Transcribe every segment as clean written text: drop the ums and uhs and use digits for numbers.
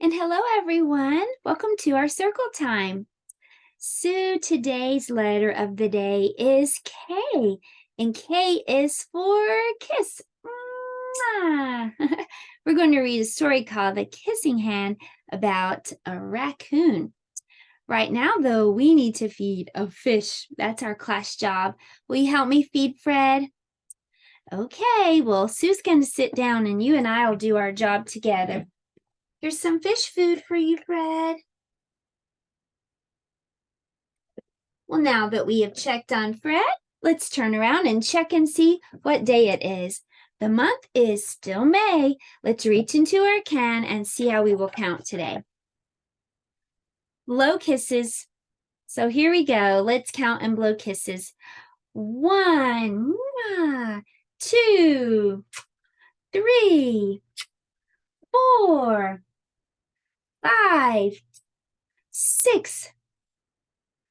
And hello, everyone. Welcome to our circle time. So today's letter of the day is K, and K is for kiss. Mwah. We're going to read a story called The Kissing Hand about a raccoon. Right now, though, we need to feed a fish. That's our class job. Will you help me feed Fred? Okay, well, Sue's going to sit down and you and I will do our job together. Here's some fish food for you, Fred. Well, now that we have checked on Fred, let's turn around and check and see what day it is. The month is still May. Let's reach into our can and see how we will count today. Blow kisses. So here we go. Let's count and blow kisses. 1, 2, 3, 4, 5, 6,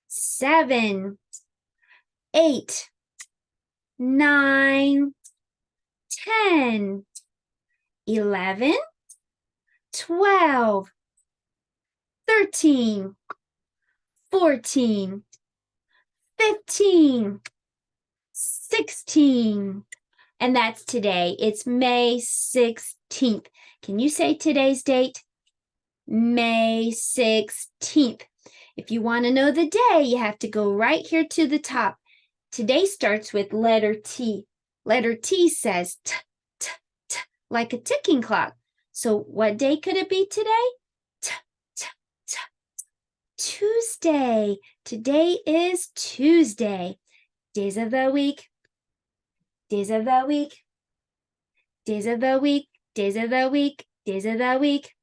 7, 8, 9, 10, 11, 12, 13, 14, 15, 16. And that's today. It's May 16th. Can you say today's date? May 16th. If you want to know the day, you have to go right here to the top. Today starts with letter T. Letter T says t, t, t, like a ticking clock. So what day could it be today? T, t, t. Tuesday. Today is Tuesday. Days of the week. Days of the week. Days of the week. Days of the week. Days of the week.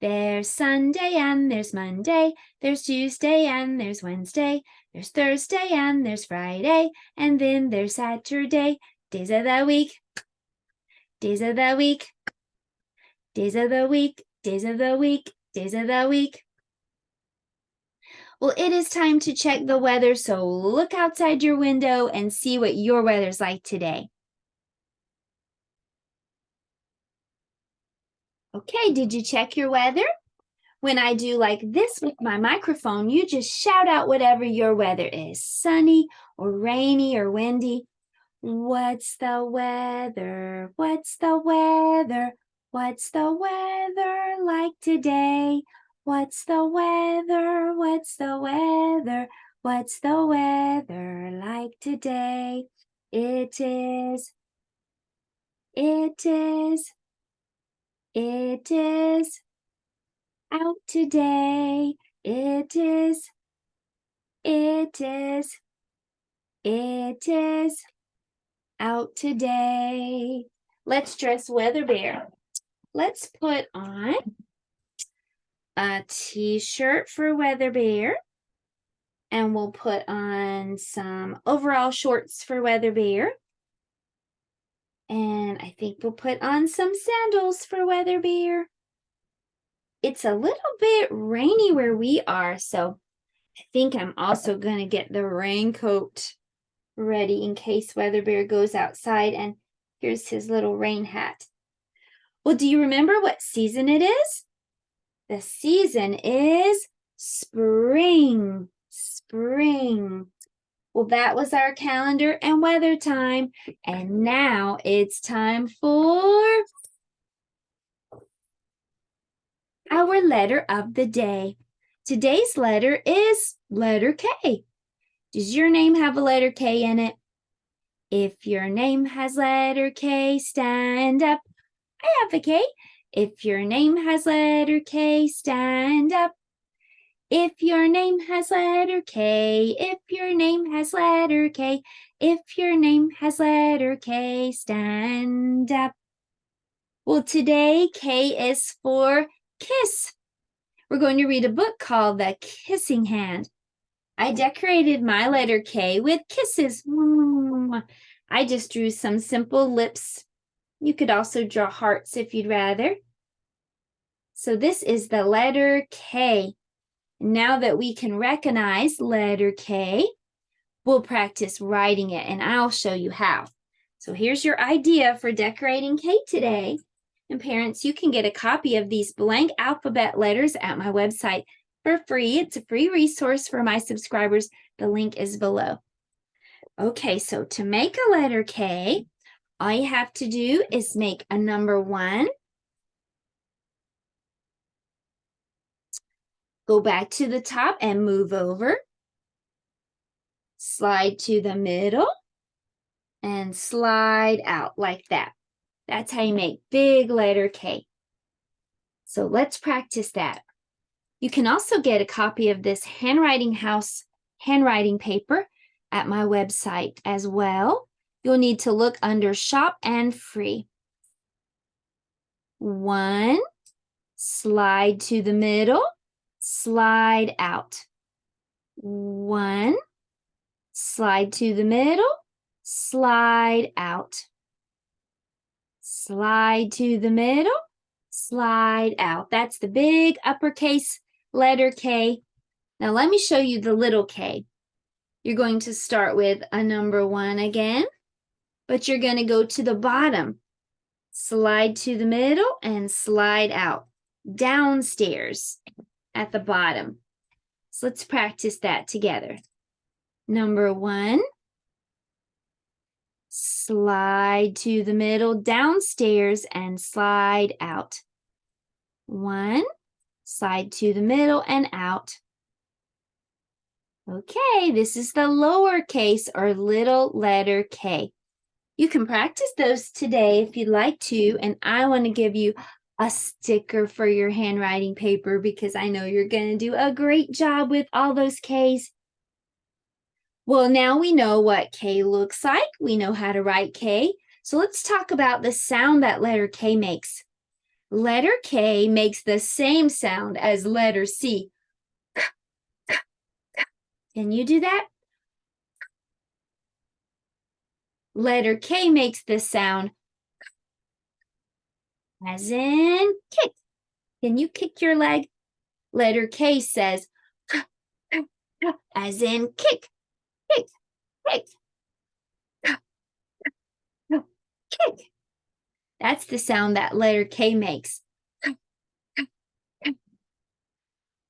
There's Sunday and there's Monday, there's Tuesday and there's Wednesday, there's Thursday and there's Friday, and then there's Saturday. Days of the week, days of the week, days of the week, days of the week, days of the week. Well, it is time to check the weather, so look outside your window and see what your weather's like today. Okay, did you check your weather? When I do like this with my microphone, you just shout out whatever your weather is, sunny or rainy or windy. What's the weather? What's the weather? What's the weather like today? What's the weather? What's the weather? What's the weather like today? It is out today. It is out today. Let's dress Weather Bear. Let's put on a t-shirt for Weather Bear. And we'll put on some overall shorts for Weather Bear. And I think we'll put on some sandals for Weather Bear. It's a little bit rainy where we are, so I think I'm also going to get the raincoat ready in case Weather Bear goes outside. And here's his little rain hat. Well, do you remember what season it is? The season is spring. Spring. Well, that was our calendar and weather time. And now it's time for our letter of the day. Today's letter is letter K. Does your name have a letter K in it? If your name has letter K, stand up. I have a K. If your name has letter K, stand up. If your name has letter K, if your name has letter K, if your name has letter K, stand up. Well, today K is for kiss. We're going to read a book called The Kissing Hand. I decorated my letter K with kisses. I just drew some simple lips. You could also draw hearts if you'd rather. So this is the letter K. Now that we can recognize letter K, we'll practice writing it, and I'll show you how. So here's your idea for decorating K today. And parents, you can get a copy of these blank alphabet letters at my website for free. It's a free resource for my subscribers. The link is below. Okay, so to make a letter K, all you have to do is make a number 1. Go back to the top and move over. Slide to the middle and slide out like that. That's how you make big letter K. So let's practice that. You can also get a copy of this handwriting paper at my website as well. You'll need to look under shop and free. 1, slide to the middle, slide out. 1, slide to the middle, slide out. Slide to the middle, slide out. That's the big uppercase letter K. Now let me show you the little K. You're going to start with a number 1 again, but you're going to go to the bottom. Slide to the middle and slide out. Downstairs at the bottom. So let's practice that together. Number 1. Slide to the middle, downstairs, and slide out. 1, slide to the middle and out. Okay, this is the lowercase or little letter K. You can practice those today if you'd like to, and I want to give you a sticker for your handwriting paper because I know you're going to do a great job with all those K's. Well, now we know what K looks like. We know how to write K. So let's talk about the sound that letter K makes. Letter K makes the same sound as letter C. Can you do that? Letter K makes the sound as in kick. Can you kick your leg? Letter K says as in kick. Kick, kick, kick. That's the sound that letter K makes.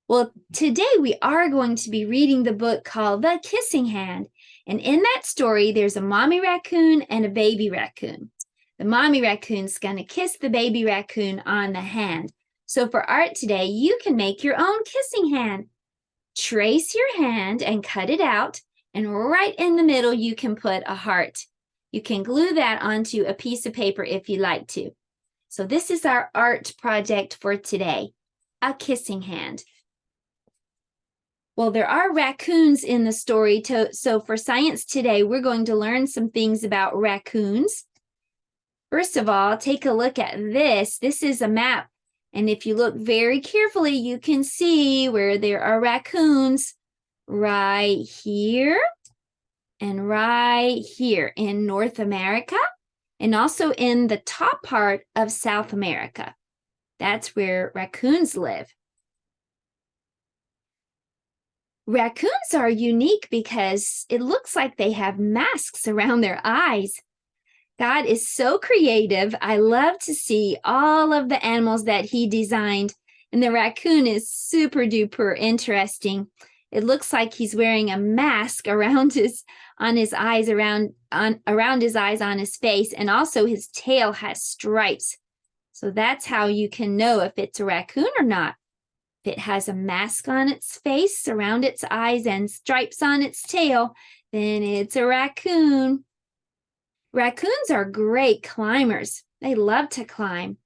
Well, today we are going to be reading the book called The Kissing Hand. And in that story, there's a mommy raccoon and a baby raccoon. The mommy raccoon's going to kiss the baby raccoon on the hand. So for art today, you can make your own kissing hand. Trace your hand and cut it out. And right in the middle, you can put a heart. You can glue that onto a piece of paper if you like to. So this is our art project for today, a kissing hand. Well, there are raccoons in the story, so for science today, we're going to learn some things about raccoons. First of all, take a look at this. This is a map. And if you look very carefully, you can see where there are raccoons. Right here and right here in North America and also in the top part of South America. That's where raccoons live. Raccoons are unique because it looks like they have masks around their eyes. God is so creative. I love to see all of the animals that he designed, and the raccoon is super duper interesting. It looks like he's wearing a mask around his eyes, around his eyes on his face, and also his tail has stripes. So that's how you can know if it's a raccoon or not. If it has a mask on its face, around its eyes, and stripes on its tail, then it's a raccoon. Raccoons are great climbers. They love to climb.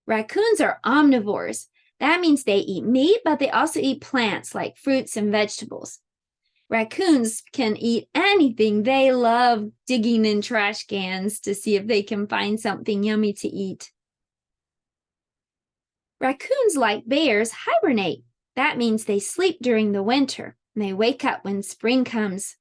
Raccoons are omnivores. That means they eat meat, but they also eat plants like fruits and vegetables. Raccoons can eat anything. They love digging in trash cans to see if they can find something yummy to eat. Raccoons, like bears, hibernate. That means they sleep during the winter and they wake up when spring comes.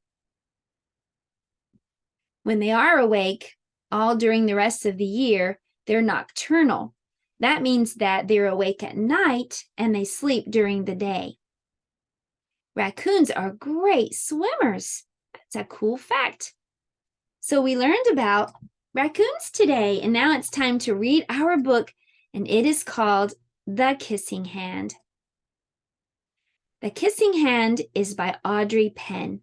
When they are awake, all during the rest of the year, they're nocturnal. That means that they're awake at night and they sleep during the day. Raccoons are great swimmers. That's a cool fact. So we learned about raccoons today, and now it's time to read our book, and it is called The Kissing Hand. The Kissing Hand is by Audrey Penn.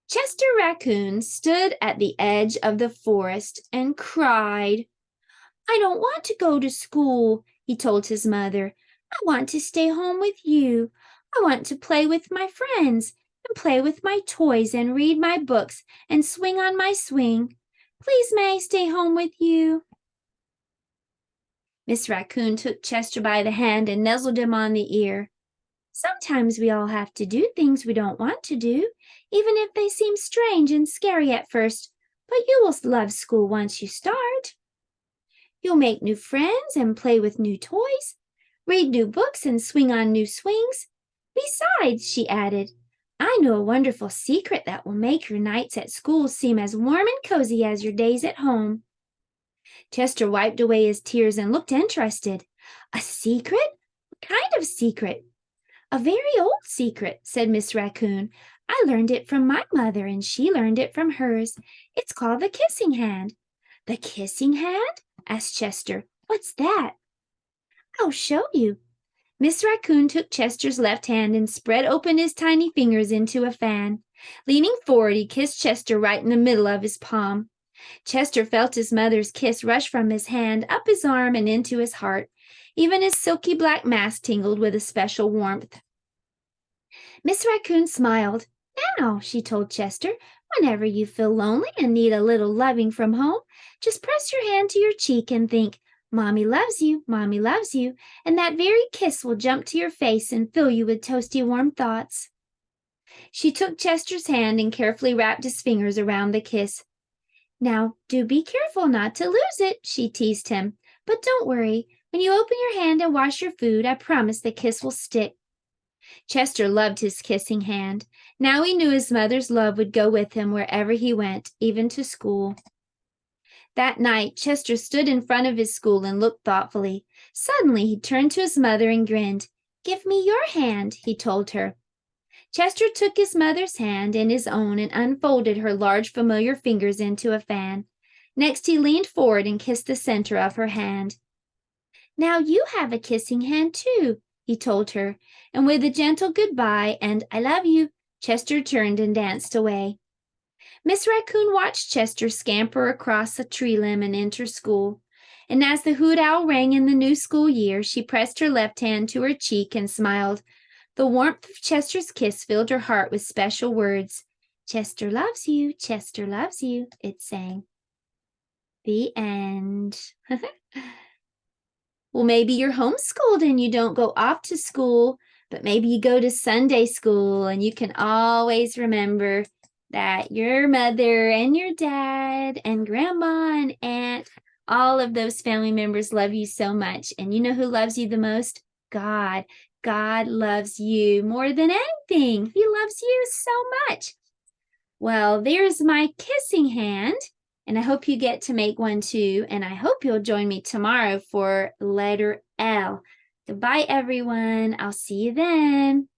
Chester Raccoon stood at the edge of the forest and cried. I don't want to go to school, he told his mother. I want to stay home with you. I want to play with my friends and play with my toys and read my books and swing on my swing. Please may I stay home with you? Miss Raccoon took Chester by the hand and nuzzled him on the ear. Sometimes we all have to do things we don't want to do, even if they seem strange and scary at first, but you will love school once you start. You'll make new friends and play with new toys, read new books and swing on new swings. Besides, she added, I know a wonderful secret that will make your nights at school seem as warm and cozy as your days at home. Chester wiped away his tears and looked interested. A secret? What kind of secret? A very old secret, said Miss Raccoon. I learned it from my mother, and she learned it from hers. It's called the kissing hand. The kissing hand? Asked Chester. What's that? I'll show you. Miss Raccoon took Chester's left hand and spread open his tiny fingers into a fan. Leaning forward, he kissed Chester right in the middle of his palm. Chester felt his mother's kiss rush from his hand, up his arm, and into his heart. Even his silky black mask tingled with a special warmth. Miss Raccoon smiled. Now, she told Chester, whenever you feel lonely and need a little loving from home, just press your hand to your cheek and think, Mommy loves you, and that very kiss will jump to your face and fill you with toasty warm thoughts. She took Chester's hand and carefully wrapped his fingers around the kiss. Now, do be careful not to lose it, she teased him. But don't worry, when you open your hand and wash your food, I promise the kiss will stick. Chester loved his kissing hand. Now he knew his mother's love would go with him wherever he went, even to school. That night, Chester stood in front of his school and looked thoughtfully. Suddenly, he turned to his mother and grinned. Give me your hand, he told her. Chester took his mother's hand in his own and unfolded her large familiar fingers into a fan. Next, he leaned forward and kissed the center of her hand. Now you have a kissing hand too, he told her, and with a gentle goodbye and I love you, Chester turned and danced away. Miss Raccoon watched Chester scamper across a tree limb and enter school, and as the hoot owl rang in the new school year, she pressed her left hand to her cheek and smiled. The warmth of Chester's kiss filled her heart with special words. Chester loves you, it sang. The end. Well, maybe you're homeschooled and you don't go off to school, but maybe you go to Sunday school and you can always remember that your mother and your dad and grandma and aunt, all of those family members love you so much. And you know who loves you the most? God. God loves you more than anything. He loves you so much. Well, there's my kissing hand, and I hope you get to make one too, and I hope you'll join me tomorrow for letter L. Goodbye, everyone. I'll see you then.